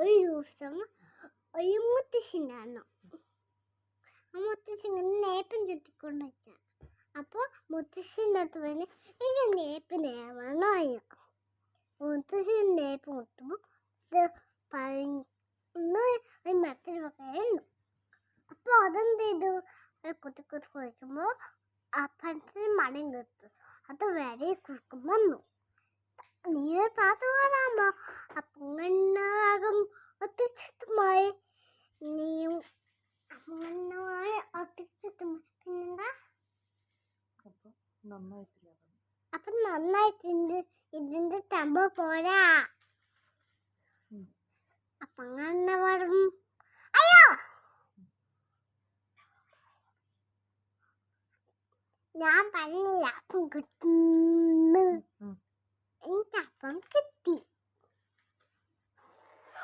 ഒരു ദിവസം ഒരു മുത്തശ്ശിണ്ടായിരുന്നു. ആ മുത്തശ്ശി ഇങ്ങനെ നേപ്പം ചുറ്റിക്കൊണ്ട് വെച്ച. അപ്പോൾ മുത്തശ്ശിൻ്റെ അടുത്ത് പറഞ്ഞ് എനിക്ക് നേപ്പ് നേവണോ അയ്യോ. മുത്തശ്ശി നേപ്പ് മുട്ടുമ്പോൾ ഇത് പഴന്ന് ഒരു മരത്തിൽ വെക്കുന്നു. അപ്പോൾ അതെന്ത് ചെയ്തു കുത്തി കുത്തി കുഴിക്കുമ്പോൾ ആ പഴത്തിന് മണം കിട്ടും. അത് വരെ കുറുക്കം വന്നു. നീ പാത്തു കാണാമോ അപ്പങ്ങണ്ണാകും ഒത്തിച്ചുമായി നീയും അപ്പങ്ങണ്ണമായി ഒത്തിച്ചുമായി പിന്നെന്താ അപ്പൊ നന്നായിട്ടുണ്ട്. ഇതിന്റെ തമ്പ പോരാ. അപ്പങ്ങണ്ണ വരും അയ്യോ ഞാൻ പറഞ്ഞില്ല അപ്പം കിട്ടുന്നു. എനിക്കപ്പം കിട്ടും.